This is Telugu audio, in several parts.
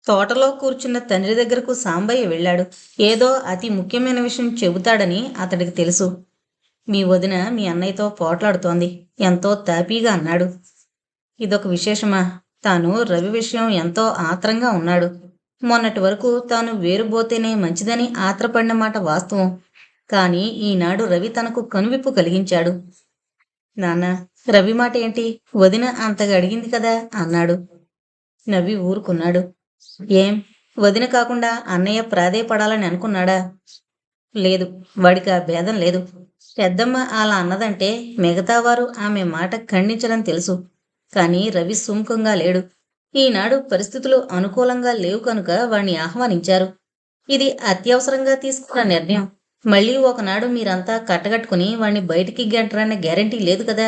తోటలో కూర్చున్న తండ్రి దగ్గరకు సాంబయ్య వెళ్ళాడు. ఏదో అతి ముఖ్యమైన విషయం చెబుతాడని అతడికి తెలుసు. మీ వదిన మీ అన్నయ్యతో పోట్లాడుతోంది, ఎంతో తాపీగా అన్నాడు. ఇదొక విశేషమా? తాను రవి విషయం ఎంతో ఆత్రంగా ఉన్నాడు. మొన్నటి వరకు తాను వేరుబోతేనే మంచిదని ఆత్రపడిన మాట వాస్తవం. కానీ ఈనాడు రవి తనకు కనువిప్పు కలిగించాడు. నాన్న, రవి మాట ఏంటి? వదిన అంతగా అడిగింది కదా అన్నాడు. నవ్వి ఊరుకున్నాడు. ఏం, వదిన కాకుండా అన్నయ్య ప్రాధేయపడాలని అనుకున్నాడా? లేదు, వాడికి ఆ భేదం లేదు. పెద్దమ్మ అలా అన్నదంటే మిగతా వారు ఆమె మాట ఖండించడం తెలుసు. కానీ రవి సుముఖంగా లేడు. ఈనాడు పరిస్థితులు అనుకూలంగా లేవు కనుక వాణ్ణి ఆహ్వానించారు. ఇది అత్యవసరంగా తీసుకున్న నిర్ణయం. మళ్ళీ ఒకనాడు మీరంతా కట్టగట్టుకుని వాణ్ణి బయటికి గెంటరన్న గ్యారంటీ లేదు కదా.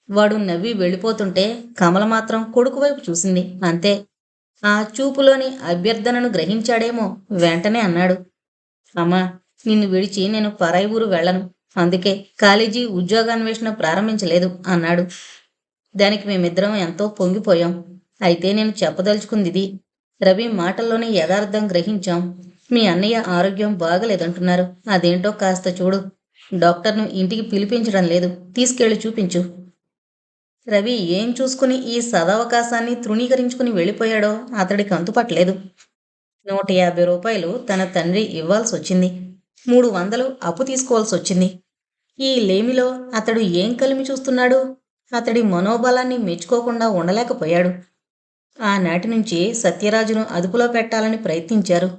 వాడు నవ్వి వెళ్ళిపోతుంటే కమల మాత్రం కొడుకు వైపు చూసింది, అంతే. ఆ చూపులోని అభ్యర్థనను గ్రహించాడేమో, వెంటనే అన్నాడు. అమ్మా, నిన్ను విడిచి నేను పరాయి ఊరు వెళ్ళను. అందుకే కాలేజీ ఉద్యోగాన్వేషణ ప్రారంభించలేదు అన్నాడు. దానికి మేమిద్దరం ఎంతో పొంగిపోయాం. అయితే నేను చెప్పదలుచుకుంది ఇది. రవి మాటల్లోనే యథార్థం గ్రహించాం. మీ అన్నయ్య ఆరోగ్యం బాగలేదంటున్నారు. అదేంటో కాస్త చూడు. డాక్టర్ను ఇంటికి పిలిపించడం లేదు, తీసుకెళ్లి చూపించు. రవి ఏం చూసుకుని ఈ సదవకాశాన్ని తృణీకరించుకుని వెళ్ళిపోయాడో అతడికి అంతుపట్టలేదు. 150 రూపాయలు తన తండ్రి ఇవ్వాల్సి వచ్చింది. 300 అప్పు తీసుకోవాల్సి వచ్చింది. ఈ లేమిలో అతడు ఏం కలిమి చూస్తున్నాడు? అతడి మనోబలాన్ని మెచ్చుకోకుండా ఉండలేకపోయాడు. ఆనాటి నుంచి సత్యరాజును అదుపులో పెట్టాలని ప్రయత్నించారు.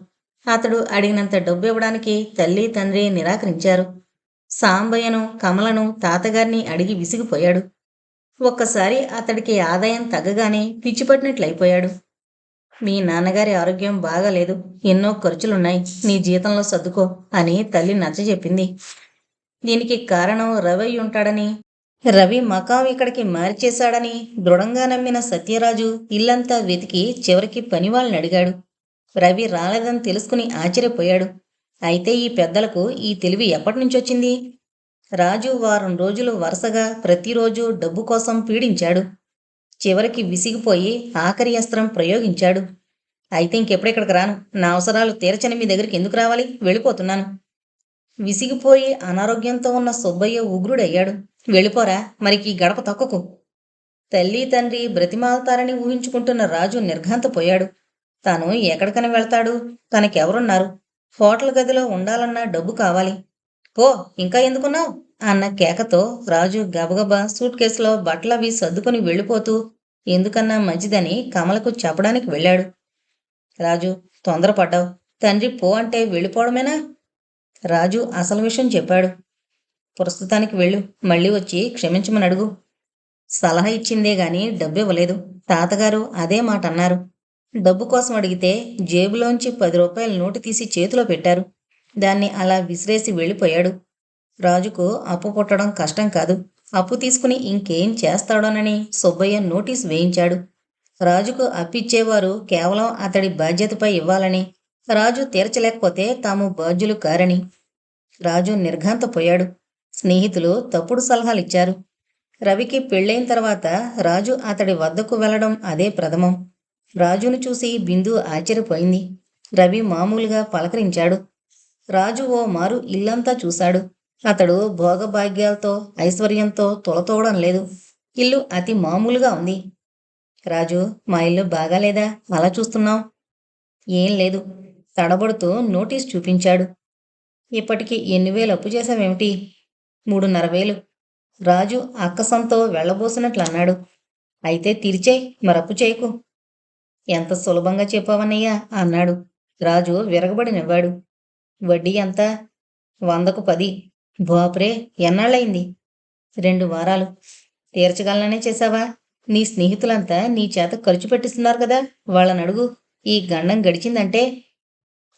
అతడు అడిగినంత డబ్బు ఇవ్వడానికి తల్లి తండ్రి నిరాకరించారు. సాంబయ్యను, కమలను, తాతగారిని అడిగి విసిగిపోయాడు. ఒక్కసారి అతడికి ఆదాయం తగ్గగానే పిచ్చిపట్టినట్లయిపోయాడు. మీ నాన్నగారి ఆరోగ్యం బాగాలేదు, ఎన్నో ఖర్చులున్నాయి, నీ జీతంలో సర్దుకో అని తల్లి నచ్చజెప్పింది. దీనికి కారణం రవి ఉంటాడని, రవి మకాం ఇక్కడికి మార్చేశాడని దృఢంగా నమ్మిన సత్యరాజు ఇల్లంతా వెతికి చివరికి పనివాళ్ళని అడిగాడు. రవి రాలేదని తెలుసుకుని ఆశ్చర్యపోయాడు. అయితే ఈ పెద్దలకు ఈ తెలివి ఎప్పటినుంచొచ్చింది? రాజు వారం రోజులు వరుసగా ప్రతిరోజు డబ్బు కోసం పీడించాడు. చివరికి విసిగిపోయి ఆఖరి అస్త్రం ప్రయోగించాడు. అయితే ఇంకెప్పుడెక్కడికి రాను. నా అవసరాలు తీర్చని మీ దగ్గరికి ఎందుకు రావాలి? వెళ్ళిపోతున్నాను. విసిగిపోయి అనారోగ్యంతో ఉన్న సుబ్బయ్య ఉగ్రుడయ్యాడు. వెళ్ళిపోరా, మరికి గడప తొక్కకు. తల్లి తండ్రి బ్రతిమాలతారని ఊహించుకుంటున్న రాజు నిర్ఘాంతపోయాడు. తాను ఎక్కడికని వెళ్తాడు? తనకెవరున్నారు? హోటల్ గదిలో ఉండాలన్నా డబ్బు కావాలి. పో, ఇంకా ఎందుకున్నావు అన్న కేకతో రాజు గబగబా సూట్ కేసులో బట్టలవి సర్దుకుని వెళ్ళిపోతూ ఎందుకన్నా మంచిదని కమలకు చెప్పడానికి వెళ్ళాడు. రాజు, తొందరపడ్డావు. తండ్రి పో అంటే వెళ్ళిపోవడమేనా? రాజు అసలు విషయం చెప్పాడు. ప్రస్తుతానికి వెళ్ళు, మళ్ళీ వచ్చి క్షమించమని అడుగు. సలహా ఇచ్చిందే గాని డబ్బివ్వలేదు. తాతగారు అదే మాట అన్నారు. డబ్బు కోసం అడిగితే జేబులోంచి 10 రూపాయల నోటు తీసి చేతిలో పెట్టారు. దాన్ని అలా విసిరేసి వెళ్ళిపోయాడు. రాజుకు అప్పు పుట్టడం కష్టం కాదు. అప్పు తీసుకుని ఇంకేం చేస్తాడోనని సుబ్బయ్య నోటీసు వేయించాడు. రాజుకు అప్పిచ్చేవారు కేవలం అతడి బాధ్యతపై ఇవ్వాలని, రాజు తీర్చలేకపోతే తాము బాధ్యులు కారని. రాజు నిర్ఘాంతపోయాడు. స్నేహితులు తప్పుడు సలహాలిచ్చారు. రవికి పెళ్ళైన తర్వాత రాజు అతడి వద్దకు వెళ్లడం అదే ప్రథమం. రాజును చూసి బిందు ఆశ్చర్యపోయింది. రవి మామూలుగా పలకరించాడు. రాజు ఓ మారు ఇల్లంతా చూశాడు. అతడు భోగభాగ్యాలతో, ఐశ్వర్యంతో తులతూగడం లేదు. ఇల్లు అతి మామూలుగా ఉంది. రాజు, మా ఇల్లు బాగాలేదా? అలా చూస్తున్నావు? ఏం లేదు. తడబడుతూ నోటీస్ చూపించాడు. ఇప్పటికి ఎన్ని వేలు అప్పు చేశావేమిటి? 3,500. రాజు అక్కసంతో వెళ్లబోసినట్లన్నాడు. అయితే తీర్చేయ్, మరప్పు చేయకు. ఎంత సులభంగా చెప్పావన్నయ్యా అన్నాడు. రాజు విరగబడి నవ్వాడు. వడ్డీ ఎంత? 100కు 10. బాపురే, ఎన్నాళ్ళయింది? 2 వారాలు. తీర్చగలననే చేశావా? నీ స్నేహితులంతా నీ చేత ఖర్చు పెట్టిస్తున్నారు కదా, వాళ్ళని అడుగు. ఈ గండం గడిచిందంటే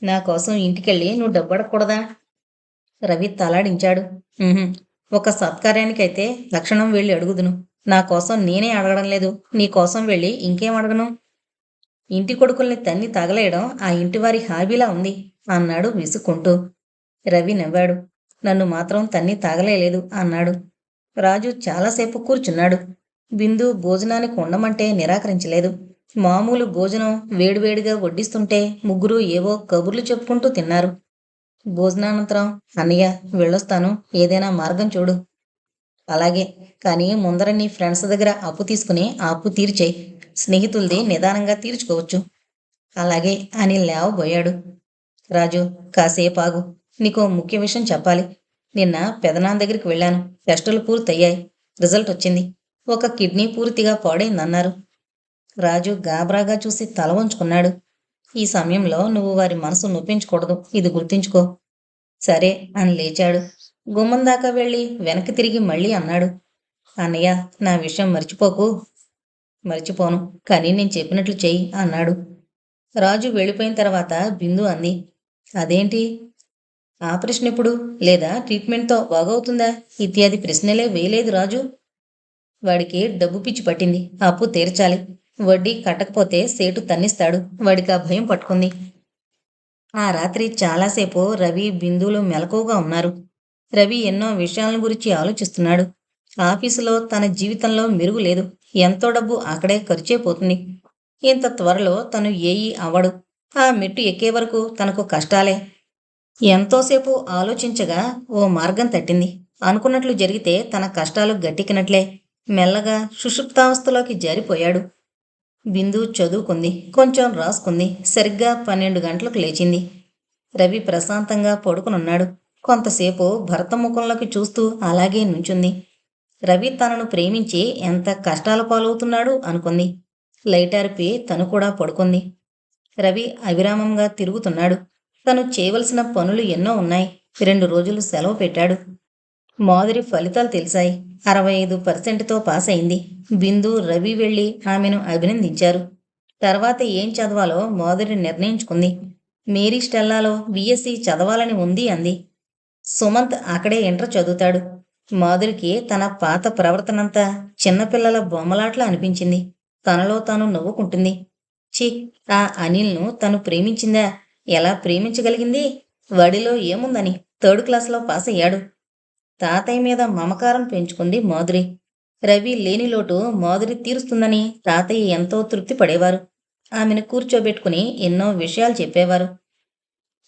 నా కోసం ఇంటికెళ్ళి నువ్వు డబ్బడకూడదా? రవి తలాడించాడు. ఒక సత్కార్యానికైతే లక్షణం వెళ్ళి అడుగుదును. నా కోసం నేనే అడగడం లేదు. నీ కోసం వెళ్ళి ఇంకేం అడగను? ఇంటి కొడుకుల్ని తన్ని తగలేయడం ఆ ఇంటివారి హాబీలా ఉంది అన్నాడు విసుక్కుంటూ. రవి నవ్వాడు. నన్ను మాత్రం తన్ని తాగలేదు అన్నాడు. రాజు చాలాసేపు కూర్చున్నాడు. బిందు భోజనానికి ఉండమంటే నిరాకరించలేదు. మామూలు భోజనం వేడివేడిగా వడ్డిస్తుంటే ముగ్గురు ఏవో కబుర్లు చెప్పుకుంటూ తిన్నారు. భోజనానంతరం అన్నయ్య వెళ్ళొస్తాను, ఏదైనా మార్గం చూడు. అలాగే, కానీ ముందర నీ ఫ్రెండ్స్ దగ్గర అప్పు తీసుకుని ఆ అప్పు తీర్చేయి. స్నేహితులది నిదానంగా తీర్చుకోవచ్చు. అలాగే అని లేవబోయాడు. రాజు, కాసేపు ఆగు. నీకో ముఖ్య విషయం చెప్పాలి. నిన్న పెదనాన్న దగ్గరికి వెళ్ళాను. టెస్టులు పూర్తయ్యాయి. రిజల్ట్ వచ్చింది. ఒక కిడ్నీ పూర్తిగా పాడైందన్నారు. రాజు గాబరాగా చూసి తల వంచుకున్నాడు. ఈ సమయంలో నువ్వు వారి మనసు నొప్పించకూడదు, ఇది గుర్తుంచుకో. సరే అని లేచాడు. గుమ్మం దాకా వెళ్ళి వెనక్కి తిరిగి మళ్ళీ అన్నాడు. అన్నయ్య, నా విషయం మర్చిపోకు. మర్చిపోను, కానీ నేను చెప్పినట్లు చెయ్యి అన్నాడు. రాజు వెళ్ళిపోయిన తర్వాత బిందు అంది. అదేంటి? ఆపరేషన్ ఎప్పుడు? లేదా ట్రీట్మెంట్తో బాగవుతుందా? ఇత్యాది ప్రశ్నలే వేయలేదు రాజు. వాడికి డబ్బు పిచ్చి పట్టింది. అప్పు తీర్చాలి. వడ్డీ కట్టకపోతే సేటు తన్నిస్తాడు. వాడికి ఆ భయం పట్టుకుంది. ఆ రాత్రి చాలాసేపు రవి, బిందులు మెలకువగా ఉన్నారు. రవి ఎన్నో విషయాలను గురించి ఆలోచిస్తున్నాడు. ఆఫీసులో తన జీవితంలో మెరుగు లేదు. ఎంతో డబ్బు అక్కడే ఖర్చైపోతుంది. ఇంత త్వరలో తను ఏఈ అవ్వడు. ఆ మెట్టు ఎక్కే వరకు తనకు కష్టాలే. ఎంతోసేపు ఆలోచించగా ఓ మార్గం తట్టింది. అనుకున్నట్లు జరిగితే తన కష్టాలు గట్టెక్కినట్లే. మెల్లగా సుషుప్తావస్థలోకి జారిపోయాడు. బిందు చదువుకుంది, కొంచెం రాసుకుంది. సరిగ్గా 12 గంటలకు లేచింది. రవి ప్రశాంతంగా పడుకునున్నాడు. కొంతసేపు భర్త ముఖంలోకి చూస్తూ అలాగే నుంచుంది. రవి తనను ప్రేమించి ఎంత కష్టాల పాలవుతున్నాడు అనుకుంది. లైటార్పి తను కూడా పడుకుంది. రవి అవిరామంగా తిరుగుతున్నాడు. తను చేయవలసిన పనులు ఎన్నో ఉన్నాయి. 2 రోజులు సెలవు పెట్టాడు. మాధురి ఫలితాలు తెలిసాయి. 65%తో పాస్ అయింది. బిందు, రవి వెళ్ళి ఆమెను అభినందించారు. తర్వాత ఏం చదవాలో మాధురి నిర్ణయించుకుంది. మేరీ స్టెల్లాలో బిఎస్సి చదవాలని ఉంది అంది. సుమంత్ అక్కడే ఇంటర్ చదువుతాడు. మాధురికి తన పాత ప్రవర్తనంతా చిన్నపిల్లల బొమ్మలాట్లా అనిపించింది. తనలో తాను నవ్వుకుంటుంది. ఛీ, ఆ అనిల్ను తను ప్రేమించిందా? ఎలా ప్రేమించగలిగింది? వాడిలో ఏముందని 3rd క్లాసులో పాస్ అయ్యాడు. తాతయ్య మీద మమకారం పెంచుకుంది మాధురి. రవి లేని లోటు మాధురి తీరుస్తుందని తాతయ్య ఎంతో తృప్తి పడేవారు. ఆమెను కూర్చోబెట్టుకుని ఎన్నో విషయాలు చెప్పేవారు.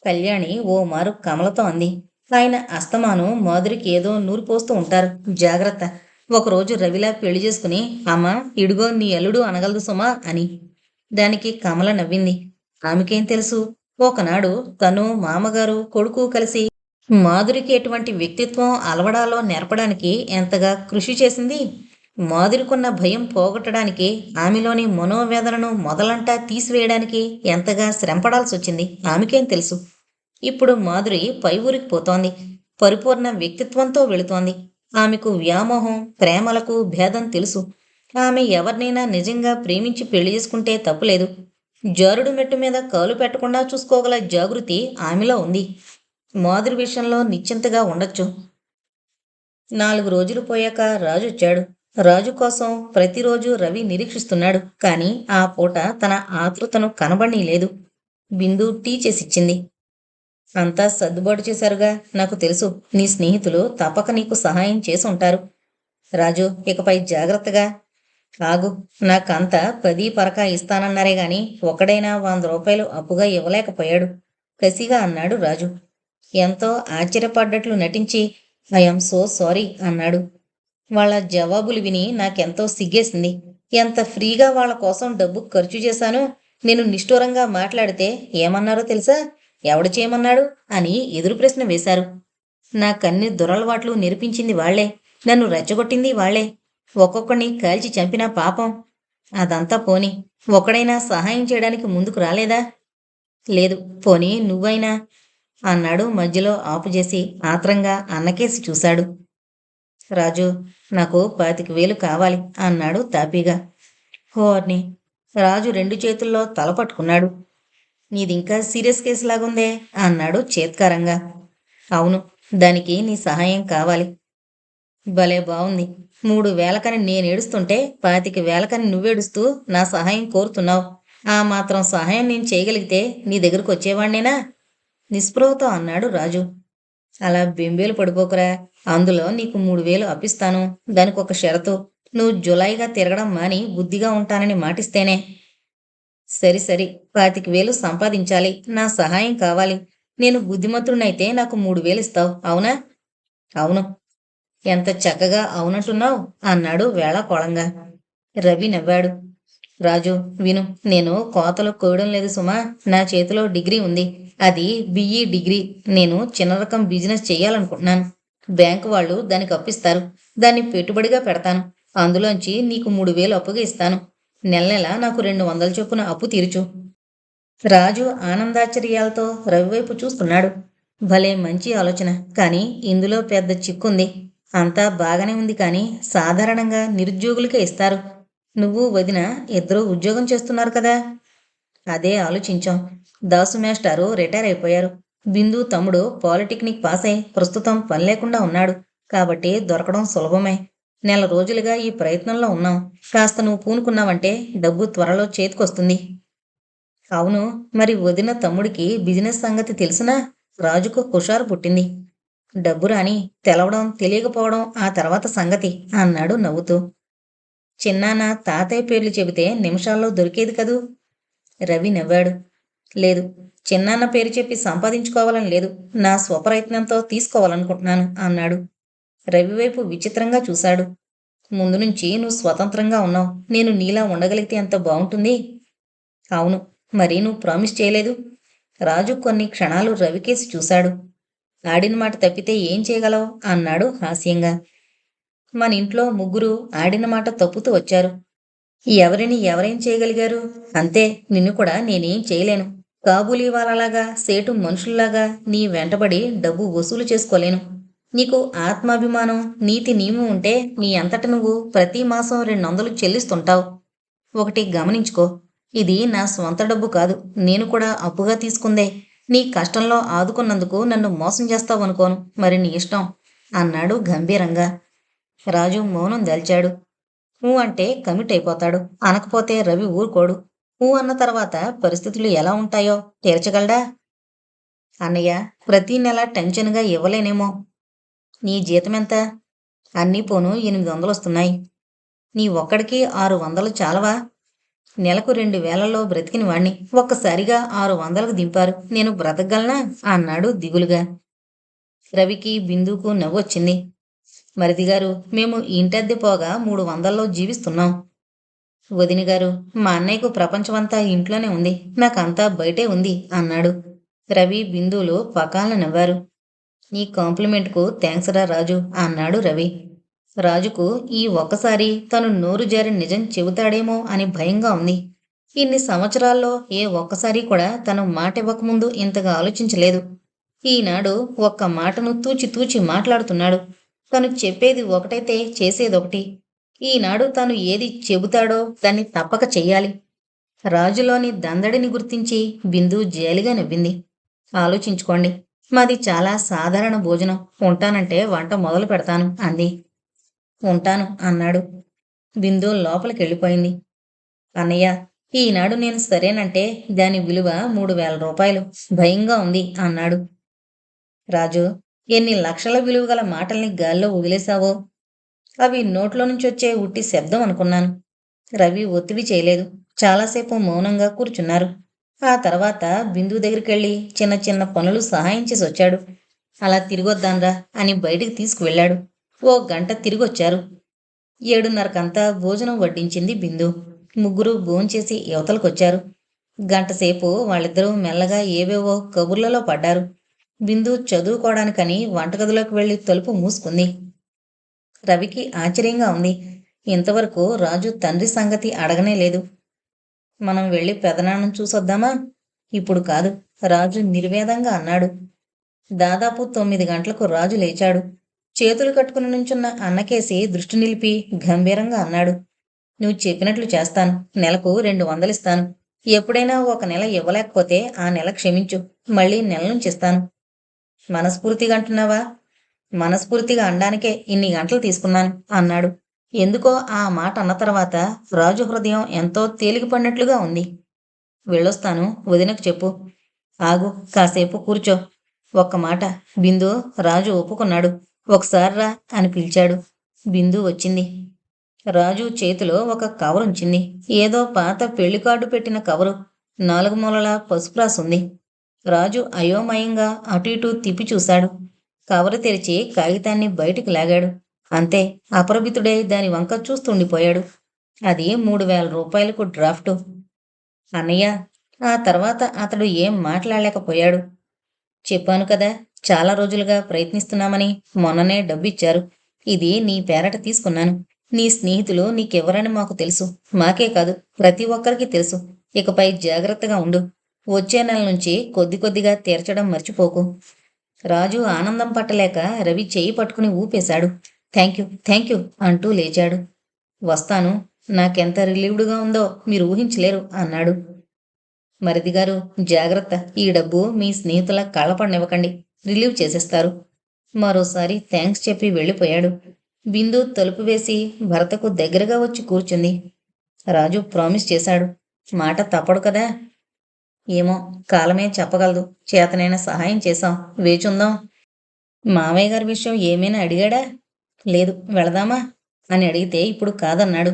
కళ్యాణి ఓ మారు కమలతో అంది. ఆయన అస్తమాను మాధురికి ఏదో నూరు పోస్తూ ఉంటారు, జాగ్రత్త. ఒకరోజు రవిలా పెళ్లి చేసుకుని అమ్మ ఇడుగో నీ అల్లుడు అనగలదు సుమా అని. దానికి కమల నవ్వింది. ఆమెకేం తెలుసు? ఒకనాడు తను, మామగారు, కొడుకు కలిసి మాధురికి ఎటువంటి వ్యక్తిత్వం అలవడాలో నేర్పడానికి ఎంతగా కృషి చేసింది. మాధురికున్న భయం పోగొట్టడానికి, ఆమెలోని మనోవేదనను మొదలంటా తీసివేయడానికి ఎంతగా శ్రమపడాల్సొచ్చింది ఆమెకేం తెలుసు? ఇప్పుడు మాధురి పై ఊరికి పోతోంది. పరిపూర్ణ వ్యక్తిత్వంతో వెళుతోంది. ఆమెకు వ్యామోహం, ప్రేమలకు భేదం తెలుసు. ఆమె ఎవరినైనా నిజంగా ప్రేమించి పెళ్లి చేసుకుంటే తప్పులేదు. జారుడు మెట్టు మీద కాలు పెట్టకుండా చూసుకోగల జాగృతి ఆమెలో ఉంది. మాధురి విషయంలో నిశ్చింతగా ఉండొచ్చు. 4 రోజులు పోయాక రాజు వచ్చాడు. రాజు కోసం ప్రతిరోజు రవి నిరీక్షిస్తున్నాడు. కానీ ఆ పూట తన ఆతృతను కనబడనీలేదు. బిందు టీ చేసిచ్చింది. అంతా సర్దుబాటు చేశారుగా. నాకు తెలుసు, నీ స్నేహితులు తప్పక నీకు సహాయం చేసి ఉంటారు. రాజు, ఇకపై జాగ్రత్తగా. ఆగు, నాకంతా 10 పరకా ఇస్తానన్నారే గాని ఒకడైనా 100 రూపాయలు అప్పుగా ఇవ్వలేకపోయాడు కసిగా అన్నాడు రాజు. ఎంతో ఆశ్చర్యపడ్డట్లు నటించి ఐఎమ్ సో సారీ అన్నాడు. వాళ్ళ జవాబులు విని నాకెంతో సిగ్గేసింది. ఎంత ఫ్రీగా వాళ్ళ కోసం డబ్బు ఖర్చు చేశాను. నేను నిష్ఠూరంగా మాట్లాడితే ఏమన్నారో తెలుసా? ఎవడు చేయమన్నాడు అని ఎదురు ప్రశ్న వేశారు. నాకన్ని దురలవాట్లు నేర్పించింది వాళ్లే. నన్ను రెచ్చగొట్టింది వాళ్లే. ఒక్కొక్కడిని కాల్చి చంపినా పాపం. అదంతా పోని, ఒకడైనా సహాయం చేయడానికి ముందుకు రాలేదా? లేదు, పోనీ నువ్వైనా అన్నాడు మధ్యలో ఆపుచేసి ఆత్రంగా అన్నకేసి చూశాడు. రాజు, నాకు 25,000 కావాలి అన్నాడు తాపీగా. హోర్ని. రాజు 2 చేతుల్లో తల పట్టుకున్నాడు. నీదింకా సీరియస్ కేసులాగుందే అన్నాడు చేత్కారంగా. అవును, దానికి నీ సహాయం కావాలి. భలే బావుంది. 3,000కని నేనేడుస్తుంటే 25,000కని నువ్వేడుస్తూ నా సహాయం కోరుతున్నావు. ఆ మాత్రం సహాయం నేను చేయగలిగితే నీ దగ్గరకు వచ్చేవాణ్ణేనా? నిస్పృహతో అన్నాడు రాజు. అలా బెంబేలు పడిపోకురా. అందులో నీకు 3,000 అప్పిస్తాను. దానికొక షరతు. నువ్వు జులాయిగా తిరగడం మాని బుద్ధిగా ఉంటానని మాటిస్తేనే. సరి సరి 25,000 సంపాదించాలి. నా సహాయం కావాలి. నేను బుద్ధిమంతుడినైతే నాకు 3,000 ఇస్తావు, అవునా? అవును. ఎంత చక్కగా అవునంటున్నావు అన్నాడు వేళాకోళంగా. రవి నవ్వాడు. రాజు, విను. నేను కోతలు కోయడం లేదు సుమా. నా చేతిలో డిగ్రీ ఉంది. అది బిఈ డిగ్రీ. నేను చిన్న రకం బిజినెస్ చేయాలనుకుంటున్నాను. బ్యాంకు వాళ్ళు దానికి అప్పిస్తారు. దాన్ని పెట్టుబడిగా పెడతాను. అందులోంచి నీకు 3,000 అప్పుగా ఇస్తాను. నెల నెల నాకు 200 చొప్పున అప్పు తీర్చు. రాజు ఆనందాశ్చర్యాలతో రవివైపు చూస్తున్నాడు. భలే మంచి ఆలోచన. కానీ ఇందులో పెద్ద చిక్కుంది. అంతా బాగానే ఉంది కానీ సాధారణంగా నిరుద్యోగులకే ఇస్తారు. నువ్వు వదిన ఇద్దరూ ఉద్యోగం చేస్తున్నారు కదా. అదే ఆలోచించాం. దాసు మేస్టారు రిటైర్ అయిపోయారు. బిందు తమ్ముడు పాలిటెక్నిక్ పాస్ అయి ప్రస్తుతం పని లేకుండా ఉన్నాడు. కాబట్టి దొరకడం సులభమే. నెల రోజులుగా ఈ ప్రయత్నంలో ఉన్నాం. కాస్త నువ్వు పూనుకున్నావంటే డబ్బు త్వరలో చేతికొస్తుంది. అవును. మరి వదిన తమ్ముడికి బిజినెస్ సంగతి తెలిసినా రాజుకు హుషారు పుట్టింది. డబ్బు రాని తెలవడం తెలియకపోవడం ఆ తర్వాత సంగతి అన్నాడు నవ్వుతూ. చిన్నాన్న తాతయ్య పేర్లు చెబితే నిమిషాల్లో దొరికేది కదూ. రవి నవ్వాడు. లేదు, చిన్నాన్న పేరు చెప్పి సంపాదించుకోవాలని లేదు. నా స్వప్రయత్నంతో తీసుకోవాలనుకుంటున్నాను అన్నాడు. రవివైపు విచిత్రంగా చూశాడు. ముందు నుంచి నువ్వు స్వతంత్రంగా ఉన్నావు. నేను నీలా ఉండగలిగితే ఎంత బాగుంటుంది. అవును. మరి నువ్వు ప్రామిస్ చేయలేదు. రాజు కొన్ని క్షణాలు రవికేసి చూశాడు. ఆడిన మాట తప్పితే ఏం చేయగలవు అన్నాడు హాస్యంగా. మన ఇంట్లో ముగ్గురు ఆడిన మాట తప్పుతూ వచ్చారు. ఎవరిని ఎవరేం చేయగలిగారు? అంతే, నిన్ను కూడా నేనేం చేయలేను. కాబూలీ వాళ్ళలాగా సేటు మనుషుల్లాగా నీ వెంటబడి డబ్బు వసూలు చేసుకోలేను. నీకు ఆత్మాభిమానం నీతి నియమం ఉంటే నీ అంతట నువ్వు ప్రతి మాసం 200 చెల్లిస్తుంటావు. ఒకటి గమనించుకో. ఇది నా స్వంత డబ్బు కాదు. నేను కూడా అప్పుగా తీసుకుందే. నీ కష్టంలో ఆదుకున్నందుకు నన్ను మోసం చేస్తావనుకోను. మరి నీ ఇష్టం అన్నాడు గంభీరంగా. రాజు మౌనం దాల్చాడు. ఊ అంటే కమిట్ అయిపోతాడు. అనకపోతే రవి ఊరుకోడు. ఊ అన్న తర్వాత పరిస్థితులు ఎలా ఉంటాయో తేల్చగలడా? అన్నయ్య, ప్రతీ నెల టెన్షన్గా ఇవ్వలేనేమో. నీ జీతమెంత? అన్నీ పోను 800 వస్తున్నాయి. నీ ఒక్కడికి 600 చాలవా? నెలకు 2,000లో బ్రతికిన వాణ్ణి ఒక్కసారిగా 600కు దింపారు. నేను బ్రతకగలనా అన్నాడు దిగులుగా. రవికి బిందుకు నవ్వొచ్చింది. మరిదిగారు, మేము ఇంటద్దె పోగా 300లో జీవిస్తున్నాం. వదినగారు, మా అన్నయ్యకు ప్రపంచమంతా ఇంట్లోనే ఉంది. నాకంతా బయటే ఉంది అన్నాడు. రవి బిందువులు పకాలను నవ్వారు. నీ కాంప్లిమెంట్కు థ్యాంక్స్ రా రాజు అన్నాడు రవి. రాజుకు ఈ ఒక్కసారి తను నోరు జారి నిజం చెబుతాడేమో అని భయంగా ఉంది. ఇన్ని సంవత్సరాల్లో ఏ ఒక్కసారి కూడా తను మాట ఇవ్వకముందు ఇంతగా ఆలోచించలేదు. ఈనాడు ఒక్క మాటను తూచి తూచి మాట్లాడుతున్నాడు. తను చెప్పేది ఒకటైతే చేసేదొకటి. ఈనాడు తాను ఏది చెబుతాడో దాన్ని తప్పక చెయ్యాలి. రాజులోని దందడిని గుర్తించి బిందు జాలిగా నవ్వింది. ఆలోచించుకోండి. మాది చాలా సాధారణ భోజనం. ఉంటానంటే వంట మొదలు పెడతాను అంది. ఉంటాను అన్నాడు. బిందు లోపలికెళ్ళిపోయింది. అన్నయ్య, ఈనాడు నేను సరేనంటే దాని విలువ 3,000 రూపాయలు. భయంగా ఉంది అన్నాడు. రాజు, ఎన్ని లక్షల విలువ గల మాటల్ని గాల్లో వదిలేశావో. అవి నోట్లో నుంచొచ్చే ఉట్టి శబ్దం అనుకున్నాను. రవి ఒత్తిడి చేయలేదు. చాలాసేపు మౌనంగా కూర్చున్నారు. ఆ తర్వాత బిందు దగ్గరికెళ్ళి చిన్న చిన్న పనులు సహాయం చేసి వచ్చాడు. అలా తిరిగొద్దాన్రా అని బయటికి తీసుకువెళ్ళాడు. ఓ గంట తిరిగొచ్చారు. 7:30కంతా భోజనం వడ్డించింది బిందు. ముగ్గురు భోంచేసి యువతలకొచ్చారు. గంటసేపు వాళ్ళిద్దరూ మెల్లగా ఏవేవో కబుర్లలో పడ్డారు. బిందు చదువుకోవడానికని వంటగదిలోకి వెళ్లి తలుపు మూసుకుంది. రవికి ఆశ్చర్యంగా ఉంది. ఇంతవరకు రాజు తండ్రి సంగతి అడగనే లేదు. మనం వెళ్ళి పెదనాన్నను చూసొద్దామా? ఇప్పుడు కాదు, రాజు నిర్వేదంగా అన్నాడు. దాదాపు 9 గంటలకు రాజు లేచాడు. చేతులు కట్టుకుని నుంచున్న అన్నకేసి దృష్టి నిలిపి గంభీరంగా అన్నాడు. నువ్వు చెప్పినట్లు చేస్తాను. నెలకు 200 ఇస్తాను. ఎప్పుడైనా ఒక నెల ఇవ్వలేకపోతే ఆ నెల క్షమించు. మళ్ళీ నెల నుంచి ఇస్తాను. మనస్ఫూర్తిగా అంటున్నావా? మనస్ఫూర్తిగా అనడానికే ఇన్ని గంటలు తీసుకున్నాను అన్నాడు. ఎందుకో ఆ మాట అన్న తర్వాత రాజు హృదయం ఎంతో తేలికపడినట్లుగా ఉంది. వెళ్ళొస్తాను, వదినకు చెప్పు. ఆగు, కాసేపు కూర్చో. ఒక్క మాట. బిందు, రాజు ఒప్పుకున్నాడు. ఒకసారి రా అని పిలిచాడు. బిందు వచ్చింది. రాజు చేతిలో ఒక కవరుంచింది. ఏదో పాత పెళ్లి కార్డు పెట్టిన కవరు. 4 మూలలా పసుపు రాసుంది. రాజు అయోమయంగా అటు ఇటూ తిప్పి చూశాడు. కవరు తెరిచి కాగితాన్ని బయటికి లాగాడు. అంతే, అపరిమితుడై దాని వంక చూస్తుండిపోయాడు. అది 3000 రూపాయలకు డ్రాఫ్టు. అన్నయ్య. ఆ తర్వాత అతడు ఏం మాట్లాడలేకపోయాడు. చెప్పాను కదా, చాలా రోజులుగా ప్రయత్నిస్తున్నామని. మొన్ననే డబ్బిచ్చారు. ఇది నీ పేరట తీసుకున్నాను. నీ స్నేహితులు నీకెవరని మాకు తెలుసు. మాకే కాదు, ప్రతి ఒక్కరికి తెలుసు. ఇకపై జాగ్రత్తగా ఉండు. వచ్చే నెల నుంచి కొద్ది కొద్దిగా తీర్చడం మర్చిపోకు. రాజు ఆనందం పట్టలేక రవి చెయ్యి పట్టుకుని ఊపేశాడు. థ్యాంక్ యూ అంటూ లేచాడు. వస్తాను. నాకెంత రిలీవ్డ్గా ఉందో మీరు ఊహించలేరు అన్నాడు. మరిదిగారు, జాగ్రత్త. ఈ డబ్బు మీ స్నేహితుల కళ్ళపడనివ్వకండి. రిలీవ్ చేసేస్తారు. మరోసారి థ్యాంక్స్ చెప్పి వెళ్ళిపోయాడు. బిందు తలుపు వేసి భర్తకు దగ్గరగా వచ్చి కూర్చుంది. రాజు ప్రామిస్ చేశాడు. మాట తప్పడు కదా. ఏమో, కాలమే చెప్పగలదు. చేతనైన సహాయం చేశాం. వేచుందాం. మావయ్య గారి విషయం ఏమైనా అడిగాడా? లేదు. వెళదామా అని అడిగితే ఇప్పుడు కాదన్నాడు.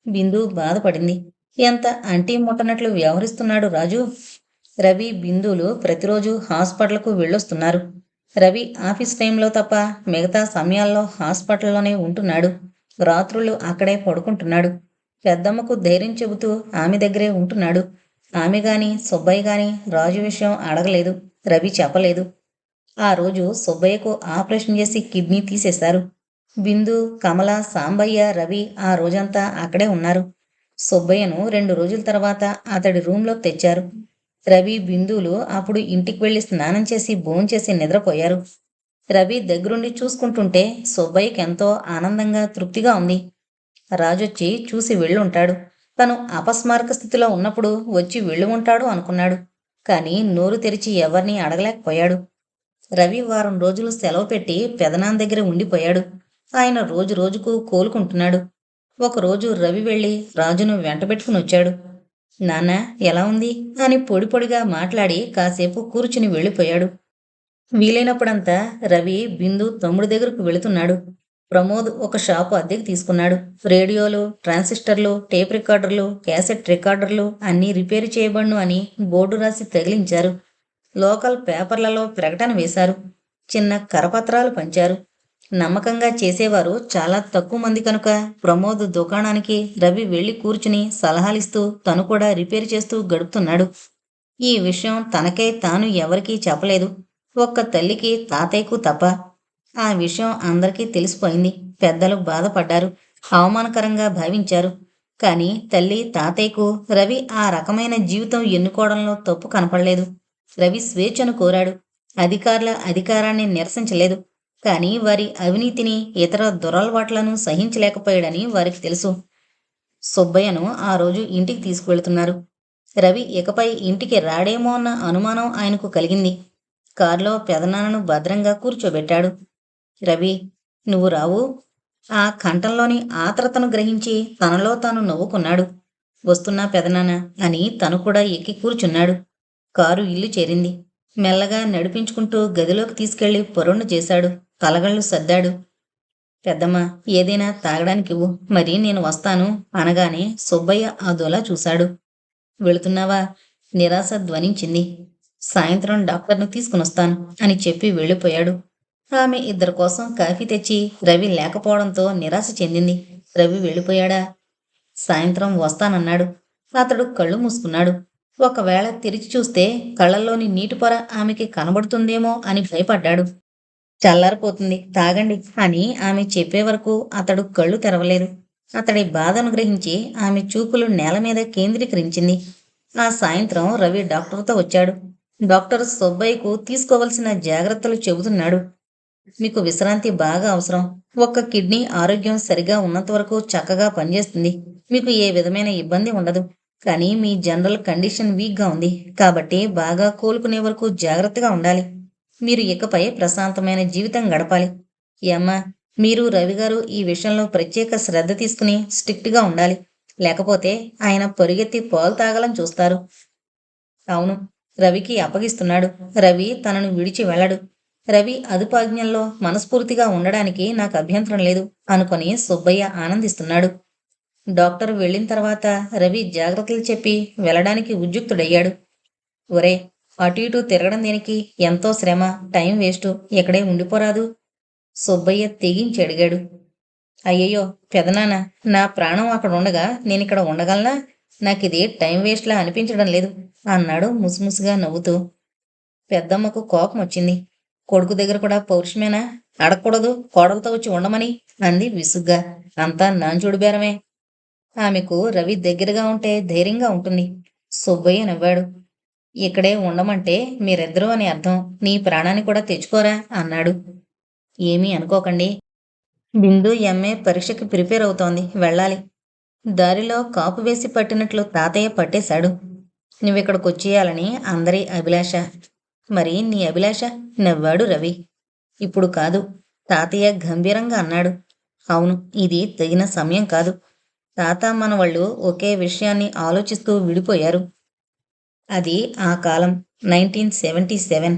బిందు బాధపడింది. ఎంత అంటీ ముట్టనట్లు వ్యవహరిస్తున్నాడు రాజు. రవి, బిందులు ప్రతిరోజు హాస్పిటల్కు వెళ్ళొస్తున్నారు. రవి ఆఫీస్ టైంలో తప్ప మిగతా సమయాల్లో హాస్పిటల్లోనే ఉంటున్నాడు. రాత్రులు అక్కడే పడుకుంటున్నాడు. పెద్దమ్మకు ధైర్యం చెబుతూ ఆమె దగ్గరే ఉంటున్నాడు. ఆమె గాని సుబ్బయ్య గాని రాజు విషయం అడగలేదు. రవి చెప్పలేదు. ఆ రోజు సుబ్బయ్యకు ఆపరేషన్ చేసి కిడ్నీ తీసేశారు. బిందు, కమల, సాంబయ్య, రవి ఆ రోజంతా అక్కడే ఉన్నారు. సుబ్బయ్యను 2 రోజుల తర్వాత అతడి రూంలోకి తెచ్చారు. రవి, బిందులు అప్పుడు ఇంటికి వెళ్లి స్నానం చేసి భోంచేసి నిద్రపోయారు. రవి దగ్గరుండి చూసుకుంటుంటే సుబ్బయ్యకెంతో ఆనందంగా, తృప్తిగా ఉంది. రాజొచ్చి చూసి వెళ్ళుంటాడు. తను అపస్మారక స్థితిలో ఉన్నప్పుడు వచ్చి వెళ్ళి ఉంటాడు అనుకున్నాడు. కానీ నోరు తెరిచి ఎవరినీ అడగలేకపోయాడు. రవి వారం రోజులు సెలవు పెట్టి పెదనాన్న దగ్గర ఉండిపోయాడు. ఆయన రోజు రోజుకు కోలుకుంటున్నాడు. ఒకరోజు రవి వెళ్ళి రాజును వెంటబెట్టుకుని వచ్చాడు. నాన్న, ఎలా ఉంది అని పొడి పొడిగా మాట్లాడి కాసేపు కూర్చుని వెళ్ళిపోయాడు. వీలైనప్పుడంతా రవి బిందు తమ్ముడి దగ్గరకు వెళుతున్నాడు. ప్రమోద్ ఒక షాపు అద్దెకు తీసుకున్నాడు. రేడియోలు, ట్రాన్సిస్టర్లు, టేప్ రికార్డర్లు, క్యాసెట్ రికార్డర్లు అన్నీ రిపేరు చేయబడును అని బోర్డు రాసి తగిలించారు. లోకల్ పేపర్లలో ప్రకటన వేశారు. చిన్న కరపత్రాలు పంచారు. నమ్మకంగా చేసేవారు చాలా తక్కువ మంది కనుక ప్రమోద్ దుకాణానికి రవి వెళ్లి కూర్చుని సలహాలిస్తూ తను కూడా రిపేర్ చేస్తూ గడుపుతున్నాడు. ఈ విషయం తనకై తాను ఎవరికీ చెప్పలేదు. ఒక్క తల్లికి, తాతయ్యకు తప్ప. ఆ విషయం అందరికీ తెలిసిపోయింది. పెద్దలు బాధపడ్డారు, అవమానకరంగా భావించారు. కానీ తల్లి, తాతయ్యకు రవి ఆ రకమైన జీవితం ఎన్నుకోవడంలో తప్పు కనపడలేదు. రవి స్వేచ్ఛను కోరాడు. అధికారుల అధికారాన్ని నిరసించలేదు. కానీ వారి అవినీతిని, ఇతర దురలవాట్లను సహించలేకపోయాడని వారికి తెలుసు. సుబ్బయ్యను ఆ రోజు ఇంటికి తీసుకువెళ్తున్నారు. రవి ఇకపై ఇంటికి రాడేమో అన్న అనుమానం ఆయనకు కలిగింది. కారులో పెదనాన్నను భద్రంగా కూర్చోబెట్టాడు. రవి, నువ్వు రావు? ఆ కంఠంలోని ఆత్రతను గ్రహించి తనలో తాను నవ్వుకున్నాడు. వస్తున్నా పెదనాన్న అని తను కూడా ఎక్కి కూర్చున్నాడు. కారు ఇల్లు చేరింది. మెల్లగా నడిపించుకుంటూ గదిలోకి తీసుకెళ్లి పొరుణ్ణి చేశాడు. కలగళ్ళు సర్దాడు. పెద్దమ్మ, ఏదైనా తాగడానికివ్వు, మరి నేను వస్తాను అనగానే సుబ్బయ్య అదోలా చూశాడు. వెళుతున్నావా? నిరాశ ధ్వనించింది. సాయంత్రం డాక్టర్ను తీసుకునొస్తాను అని చెప్పి వెళ్ళిపోయాడు. ఆమె ఇద్దరి కోసం కాఫీ తెచ్చి రవి లేకపోవడంతో నిరాశ చెందింది. రవి వెళ్ళిపోయాడా? సాయంత్రం వస్తానన్నాడు. అతడు కళ్ళు మూసుకున్నాడు. ఒకవేళ తెరిచి చూస్తే కళ్ళల్లోని నీటి పొర ఆమెకి కనబడుతుందేమో అని భయపడ్డాడు. చల్లారిపోతుంది, తాగండి అని ఆమె చెప్పే వరకు అతడు కళ్ళు తెరవలేదు. అతడి బాధను గ్రహించి ఆమె చూపులు నేల మీద కేంద్రీకరించింది. ఆ సాయంత్రం రవి డాక్టర్తో వచ్చాడు. డాక్టర్ సుబ్బయ్యకు తీసుకోవలసిన జాగ్రత్తలు చెబుతున్నాడు. మీకు విశ్రాంతి బాగా అవసరం. ఒక్క కిడ్నీ ఆరోగ్యం సరిగా ఉన్నంత వరకు చక్కగా పనిచేస్తుంది. మీకు ఏ విధమైన ఇబ్బంది ఉండదు. కానీ మీ జనరల్ కండిషన్ వీక్గా ఉంది. కాబట్టి బాగా కోలుకునే వరకు జాగ్రత్తగా ఉండాలి. మీరు ఇకపై ప్రశాంతమైన జీవితం గడపాలి. ఏమ్మా, మీరు రవిగారు ఈ విషయంలో ప్రత్యేక శ్రద్ధ తీసుకుని స్ట్రిక్ట్గా ఉండాలి. లేకపోతే ఆయన పరుగెత్తి పాలు తాగాలని చూస్తారు. అవును, రవికి అప్పగిస్తున్నాడు. రవి తనను విడిచి వెళ్ళడు. రవి అదుపాజ్ఞల్లో మనస్ఫూర్తిగా ఉండడానికి నాకు అభ్యంతరం లేదు అనుకొని సుబ్బయ్య ఆనందిస్తున్నాడు. డాక్టర్ వెళ్ళిన తర్వాత రవి జాగ్రత్తలు చెప్పి వెళ్ళడానికి ఉద్యుక్తుడయ్యాడు. ఒరే, అటు ఇటు తిరగడం దేనికి? ఎంతో శ్రమ, టైం వేస్టు. ఇక్కడే ఉండిపోరాదు? సుబ్బయ్య తెగించి అడిగాడు. అయ్యయ్యో పెదనాన్న, నా ప్రాణం అక్కడ ఉండగా నేనిక్కడ ఉండగలనా? నాకిది టైం వేస్ట్లా అనిపించడం లేదు అన్నాడు ముసిముసిగా నవ్వుతూ. పెద్దమ్మకు కోపం వచ్చింది. కొడుకు దగ్గర కూడా పౌరుషమేనా? అడగకూడదు కోడలతో వచ్చి ఉండమని అంది విసుగ్గా. అంతా నాంచుడు బేరమే. ఆమెకు రవి దగ్గరగా ఉంటే ధైర్యంగా ఉంటుంది. సుబ్బయ్య నవ్వాడు. ఇక్కడే ఉండమంటే మీరిద్దరూ అని అర్థం. నీ ప్రాణాన్ని కూడా తెచ్చుకోరా అన్నాడు. ఏమీ అనుకోకండి. బిందు ఎంఏ పరీక్షకి ప్రిపేర్ అవుతోంది. వెళ్ళాలి. దారిలో కాపు వేసి పట్టినట్లు తాతయ్య పట్టేశాడు. నువ్విక్కడికొచ్చేయాలని అందరి అభిలాష. మరి నీ అభిలాష? నవ్వాడు రవి. ఇప్పుడు కాదు, తాతయ్య గంభీరంగా అన్నాడు. అవును, ఇది తగిన సమయం కాదు. తాత మనవళ్ళు ఒకే విషయాన్ని ఆలోచిస్తూ విడిపోయారు. అది ఆ కాలం 1977.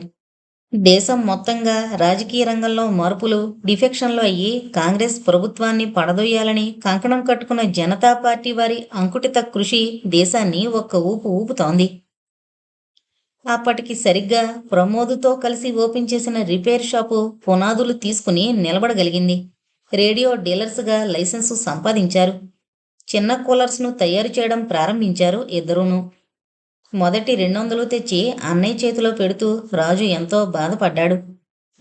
దేశం మొత్తంగా రాజకీయ రంగంలో మార్పులు, డిఫెక్షన్లు అయ్యి కాంగ్రెస్ ప్రభుత్వాన్ని పడదొయ్యాలని కంకణం కట్టుకున్న జనతా పార్టీ వారి అంకుటిత కృషి దేశాన్ని ఒక్క ఊపు ఊపుతోంది. అప్పటికి సరిగ్గా ప్రమోదుతో కలిసి ఓపెన్ చేసిన రిపేర్ షాపు పునాదులు తీసుకుని నిలబడగలిగింది. రేడియో డీలర్స్గా లైసెన్సు సంపాదించారు. చిన్న కూలర్స్ను తయారు చేయడం ప్రారంభించారు ఇద్దరూను. మొదటి 200 తెచ్చి అన్నయ్య చేతిలో పెడుతూ రాజు ఎంతో బాధపడ్డాడు.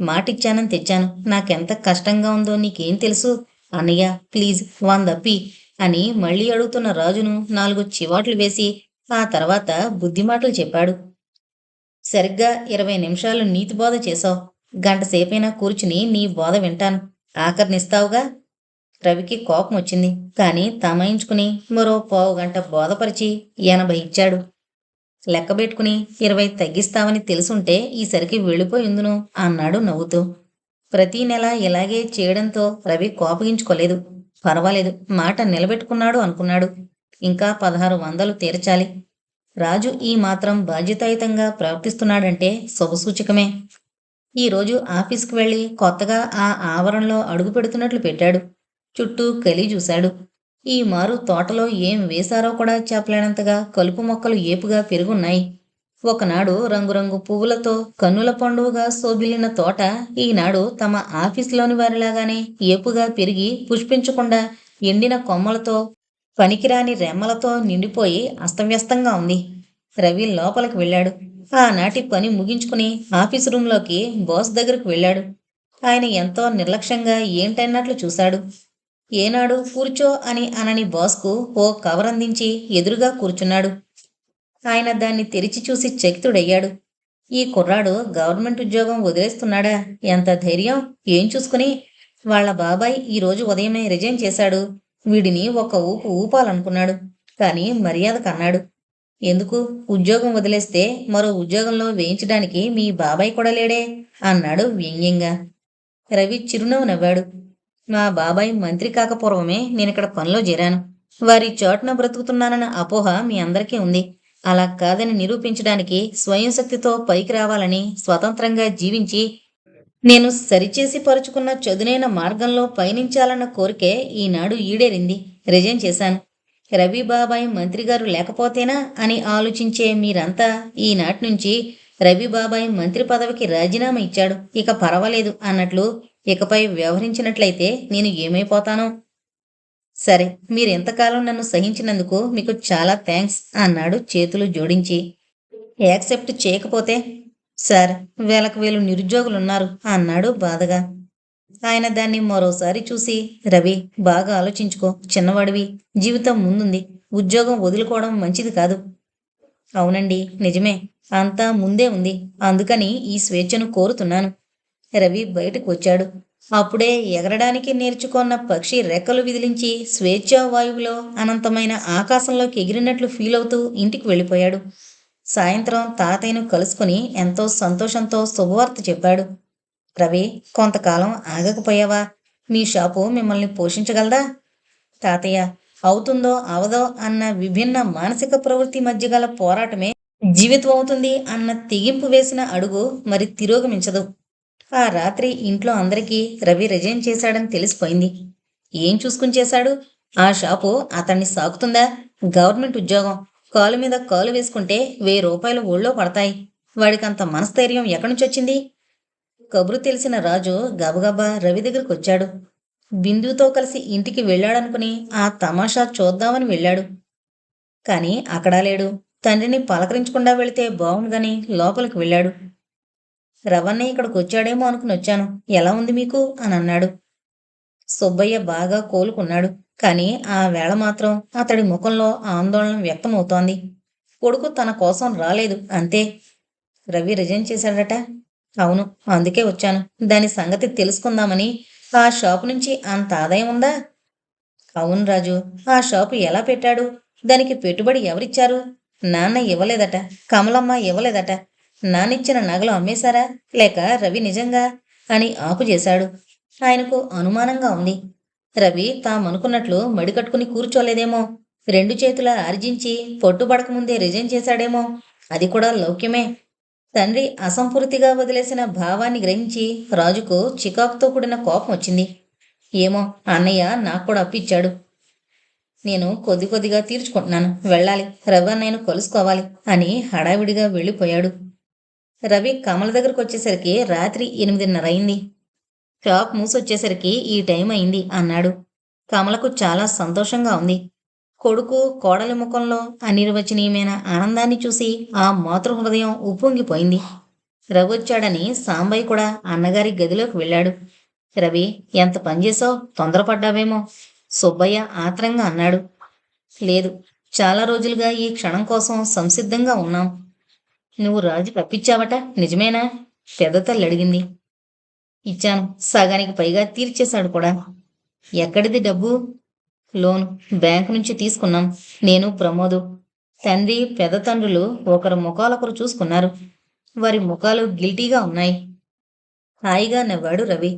మాటిచ్చానని తెచ్చాను. నాకెంత కష్టంగా ఉందో నీకేం తెలుసు? అన్నయ్య ప్లీజ్ 100 పీ అని మళ్ళీ అడుగుతున్న రాజును 4 చివాట్లు వేసి ఆ తర్వాత బుద్ధిమాటలు చెప్పాడు. సరిగ్గా 20 నిమిషాలు నీతి బోధ చేశావు. గంట సేపైనా కూర్చుని నీ బోధ వింటాను. ఆఖరినిస్తావుగా? రవికి కోపం వచ్చింది. కానీ తమాయించుకుని మరో పావుగంట బోధపరిచి 80 ఇచ్చాడు. లెక్కబెట్టుకుని 20 తగ్గిస్తావని తెలుసుంటే ఈసరికి వెళ్ళిపోయిందును అన్నాడు నవ్వుతూ. ప్రతీ నెల ఇలాగే చేయడంతో రవి కోపగించుకోలేదు. పర్వాలేదు, మాట నిలబెట్టుకున్నాడు అనుకున్నాడు. ఇంకా 1600 తీర్చాలి. రాజు ఈ మాత్రం బాధ్యతాయుతంగా ప్రవర్తిస్తున్నాడంటే శుభసూచకమే. ఈరోజు ఆఫీస్కి వెళ్ళి కొత్తగా ఆ ఆవరణలో అడుగు పెడుతున్నట్లు పెట్టాడు. చుట్టూ కలి చూశాడు. ఈ మారు తోటలో ఏం వేశారో కూడా చెప్పలేనంతగా కలుపు మొక్కలు ఏపుగా పెరుగున్నాయి. ఒకనాడు రంగురంగు పువ్వులతో కన్నుల పండువగా శోభిల్లిన తోట ఈనాడు తమ ఆఫీసులోని వారిలాగానే ఏపుగా పెరిగి పుష్పించకుండా ఎండిన కొమ్మలతో పనికిరాని రెమ్మలతో నిండిపోయి అస్తవ్యస్తంగా ఉంది. రవి లోపలికి వెళ్ళాడు. ఆనాటి పని ముగించుకుని ఆఫీసు రూంలోకి బాస్ దగ్గరకు వెళ్ళాడు. ఆయన ఎంతో నిర్లక్ష్యంగా ఏంటన్నట్లు చూశాడు. ఏనాడు కూర్చో అని అనని బాస్కు ఓ కవర్ అందించి ఎదురుగా కూర్చున్నాడు. ఆయన దాన్ని తెరిచి చూసి చకితుడయ్యాడు. ఈ కుర్రాడు గవర్నమెంట్ ఉద్యోగం వదిలేస్తున్నాడా? ఎంత ధైర్యం! ఏం చూసుకుని? వాళ్ల బాబాయ్ ఈరోజు ఉదయమే రిజైన్ చేశాడు. వీడిని ఒక ఊపు ఊపాలనుకున్నాడు. కానీ మర్యాద కన్నాడు. ఎందుకు? ఉద్యోగం వదిలేస్తే మరో ఉద్యోగంలో వేయించడానికి మీ బాబాయ్ కూడా లేడే అన్నాడు వ్యంగ్యంగా. రవి చిరునవ్వు నవ్వాడు. మా బాబాయ్ మంత్రి కాకపూర్వమే నేనిక్కడ పనిలో చేరాను. వారి చాటున బ్రతుకుతున్నానన్న అపోహ మీ అందరికీ ఉంది. అలా కాదని నిరూపించడానికి స్వయం శక్తితో పైకి రావాలని, స్వతంత్రంగా జీవించి నేను సరిచేసి పరుచుకున్న చదునైన మార్గంలో పయనించాలన్న కోరికే ఈనాడు ఈడేరింది. రిజైన్ చేశాను. రవి బాబాయ్ మంత్రిగారు లేకపోతేనా అని ఆలోచించే మీరంతా ఈనాటి నుంచి రవి బాబాయ్ మంత్రి పదవికి రాజీనామా ఇచ్చాడు, ఇక పర్వాలేదు అన్నట్లు ఇకపై వ్యవహరించినట్లయితే నేను ఏమైపోతానో. సరే, మీరెంతకాలం నన్ను సహించినందుకు మీకు చాలా థ్యాంక్స్ అన్నాడు చేతులు జోడించి. యాక్సెప్ట్ చేయకపోతే? సార్, వేలకు వేలు నిరుద్యోగులున్నారు అన్నాడు బాధగా. ఆయన దాన్ని మరోసారి చూసి, రవి బాగా ఆలోచించుకో. చిన్నవాడివి, జీవితం ముందుంది. ఉద్యోగం వదులుకోవడం మంచిది కాదు. అవునండి, నిజమే. అంతా ముందే ఉంది. అందుకని ఈ స్వేచ్ఛను కోరుతున్నాను. రవి బయటకు వచ్చాడు. అప్పుడే ఎగరడానికి నేర్చుకున్న పక్షి రెక్కలు విదిలించి స్వేచ్ఛా వాయువులో అనంతమైన ఆకాశంలోకి ఎగిరినట్లు ఫీల్ అవుతూ ఇంటికి వెళ్ళిపోయాడు. సాయంత్రం తాతయ్యను కలుసుకుని ఎంతో సంతోషంతో శుభవార్త చెప్పాడు. రవి, కొంతకాలం ఆగకపోయావా? మీ షాపు మిమ్మల్ని పోషించగలదా? తాతయ్య, అవుతుందో అవదో అన్న విభిన్న మానసిక ప్రవృత్తి మధ్య గల పోరాటమే జీవితం అవుతుంది అన్న తెగింపు వేసిన అడుగు మరి తిరోగమించదు. ఆ రాత్రి ఇంట్లో అందరికీ రవి రిజైన్ చేశాడని తెలిసిపోయింది. ఏం చూసుకుని చేశాడు? ఆ షాపు అతన్ని సాకుతుందా? గవర్నమెంట్ ఉద్యోగం. కాలు మీద కాలు వేసుకుంటే 1000 రూపాయలు ఒళ్ళో పడతాయి. వాడికంత మనస్థైర్యం ఎక్కడినుంచొచ్చింది? కబురు తెలిసిన రాజు గబగబా రవి దగ్గరకొచ్చాడు. బిందుతో కలిసి ఇంటికి వెళ్ళాడనుకుని ఆ తమాషా చూద్దామని వెళ్ళాడు. కాని అక్కడా లేడు. తండ్రిని పలకరించకుండా వెళితే బావుండుగాని లోపలికి వెళ్ళాడు. రవన్నయ్య ఇక్కడికొచ్చాడేమో అనుకుని వచ్చాను. ఎలా ఉంది మీకు? అని అన్నాడు. సుబ్బయ్య బాగా కోలుకున్నాడు. కాని ఆ వేళ మాత్రం అతడి ముఖంలో ఆందోళన వ్యక్తమవుతోంది. కొడుకు తన కోసం రాలేదు అంతే. రవి రిజైన్ చేశాడట. అవును, అందుకే వచ్చాను. దాని సంగతి తెలుసుకుందామని. ఆ షాపు నుంచి అంత ఆదాయం ఉందా? అవును రాజు. ఆ షాపు ఎలా పెట్టాడు? దానికి పెట్టుబడి ఎవరిచ్చారు? నాన్న ఇవ్వలేదట. కమలమ్మ ఇవ్వలేదట. నాన్నిచ్చిన నగలు అమ్మేశారా? లేక రవి నిజంగా అని ఆపు చేశాడు. ఆయనకు అనుమానంగా ఉంది. రవి తామనుకున్నట్లు మడికట్టుకుని కూర్చోలేదేమో. 2 చేతులా ఆర్జించి పట్టుబడకముందే రిజైన్ చేశాడేమో. అది కూడా లౌక్యమే. తండ్రి అసంపూర్తిగా వదిలేసిన భావాన్ని గ్రహించి రాజుకు చికాకుతో కూడిన కోపం వచ్చింది. ఏమో, అన్నయ్య నాకు కూడా అప్పిచ్చాడు. నేను కొద్ది కొద్దిగా తీర్చుకుంటున్నాను. వెళ్ళాలి. రవి అన్నయ్యను కలుసుకోవాలి అని హడావిడిగా వెళ్ళిపోయాడు. రవి కమల దగ్గరకు వచ్చేసరికి రాత్రి 8:30 అయింది. షాప్ మూసొచ్చేసరికి ఈ టైం అయింది అన్నాడు. కమలకు చాలా సంతోషంగా ఉంది. కొడుకు కోడలి ముఖంలో అనిర్వచనీయమైన ఆనందాన్ని చూసి ఆ మాతృహృదయం ఉప్పొంగిపోయింది. రవొచ్చాడని సాంబయ్య కూడా అన్నగారి గదిలోకి వెళ్ళాడు. రవి, ఎంత పనిచేసావు? తొందరపడ్డావేమో? సుబ్బయ్య ఆత్రంగా అన్నాడు. లేదు, చాలా రోజులుగా ఈ క్షణం కోసం సంసిద్ధంగా ఉన్నాం. నువ్వు రాజు తప్పించావట, నిజమేనా? పెద్దతల్లి అడిగింది. ఇచ్చాను, సగానికి పైగా తీర్చేశాడు కూడా. ఎక్కడిది డబ్బు? లోన్, బ్యాంకు నుంచి తీసుకున్నాం. నేను ప్రమోదు. తండ్రి పెద్ద తండ్రులు ఒకరి ముఖాలొకరు చూసుకున్నారు. వారి ముఖాలు గిల్టీగా ఉన్నాయి. హాయిగా నవ్వాడు రవి.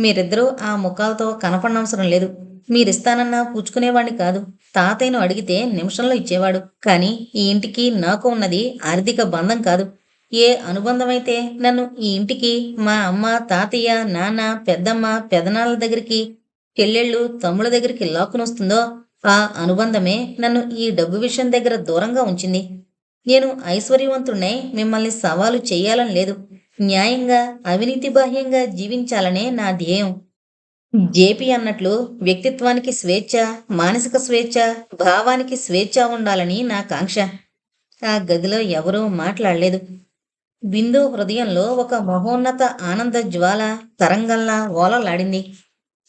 మీరిద్దరూ ఆ ముఖాలతో కనపడనవసరం లేదు. మీరిస్తానన్నా పుచ్చుకునేవాణ్ణి కాదు. తాతయ్యను అడిగితే నిమిషంలో ఇచ్చేవాడు. కాని ఈ ఇంటికి నాకు ఉన్నది ఆర్థిక బంధం కాదు. ఏ అనుబంధమైతే నన్ను ఈ ఇంటికి మా అమ్మ, తాతయ్య, నాన్న, పెద్దమ్మ, పెదనాన్నల దగ్గరికి, చెల్లెళ్ళు, తమ్ముళ్ళ దగ్గరికి లాక్కునొస్తుందో ఆ అనుబంధమే నన్ను ఈ డబ్బు విషయం దగ్గర దూరంగా ఉంచింది. నేను ఐశ్వర్యవంతుణ్ణై మిమ్మల్ని సవాలు చెయ్యాలని లేదు. న్యాయంగా, అవినీతి బాహ్యంగా జీవించాలనే నా ధ్యేయం. జేపీ అన్నట్లు వ్యక్తిత్వానికి స్వేచ్ఛ, మానసిక స్వేచ్ఛ, భావానికి స్వేచ్ఛ ఉండాలని నా కాంక్ష. ఆ గదిలో ఎవరూ మాట్లాడలేదు. బిందు హృదయంలో ఒక మహోన్నత ఆనంద జ్వాల తరంగంలా ఓలలాడింది.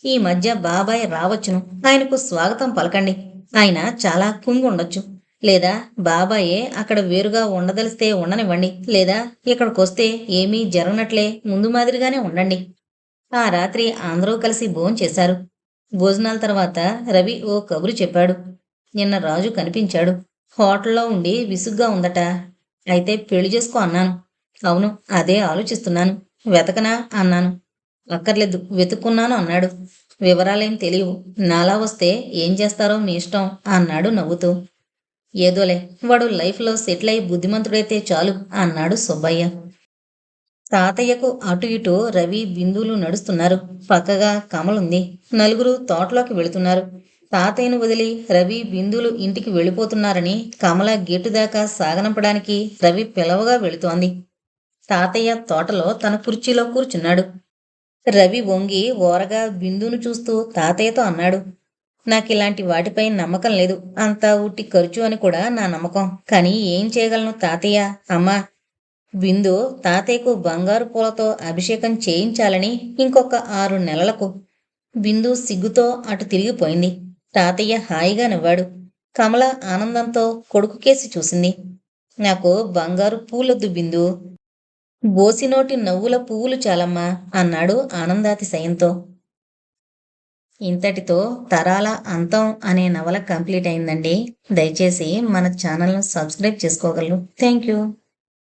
ఈ మధ్య బాబాయ్ రావచ్చును. ఆయనకు స్వాగతం పలకండి. ఆయన చాలా కుంగుండొచ్చు. లేదా బాబాయే అక్కడ వేరుగా ఉండదలిస్తే ఉండనివ్వండి. లేదా ఇక్కడికొస్తే ఏమీ జరగనట్లే ముందు మాదిరిగానే ఉండండి. ఆ రాత్రి అందరూ కలిసి భోంచేశారు. భోజనాల తర్వాత రవి ఓ కబురు చెప్పాడు. నిన్న రాజు కనిపించాడు. హోటల్లో ఉండి విసుగ్గా ఉందట. అయితే పెళ్లి చేసుకో అన్నాను. అవును, అదే ఆలోచిస్తున్నాను. వెతకనా అన్నాను. అక్కర్లేదు, వెతుక్కున్నాను అన్నాడు. వివరాలేం తెలియవు. నాలా వస్తే ఏం చేస్తారో మీ ఇష్టం అన్నాడు నవ్వుతూ. ఏదోలే, వాడు లైఫ్లో సెటిల్ అయి బుద్ధిమంతుడైతే చాలు అన్నాడు సుబ్బయ్య. తాతయ్యకు అటు ఇటు రవి, బిందులు నడుస్తున్నారు. పక్కగా కమలుంది. నలుగురు తోటలోకి వెళుతున్నారు. తాతయ్యను వదిలి రవి, బిందులు ఇంటికి వెళ్ళిపోతున్నారని కమల గేటు దాకా సాగనంపడానికి రవి పిలవగా వెళుతోంది. తాతయ్య తోటలో తన కుర్చీలో కూర్చున్నాడు. రవి వంగి ఓరగా బిందును చూస్తూ తాతయ్యతో అన్నాడు. నాకిలాంటి వాటిపై నమ్మకం లేదు. అంతా ఉట్టి ఖర్చు అని కూడా నా నమ్మకం. కానీ ఏం చేయగలను తాతయ్య? అమ్మా, బిందు తాతయ్యకు బంగారు పూలతో అభిషేకం చేయించాలని ఇంకొక 6 నెలలకు. బిందు సిగ్గుతో అటు తిరిగిపోయింది. తాతయ్య హాయిగా నవ్వాడు. కమల ఆనందంతో కొడుకు కేసి చూసింది. నాకు బంగారు పూలొద్దు బిందు. బోసినోటి నవ్వుల పువ్వులు చాలమ్మా అన్నాడు ఆనందాతిశయంతో. ఇంతటితో తరాల అంతం అనే నవల కంప్లీట్ అయిందండి. దయచేసి మన ఛానల్ను సబ్స్క్రైబ్ చేసుకోగలరు. Thank you.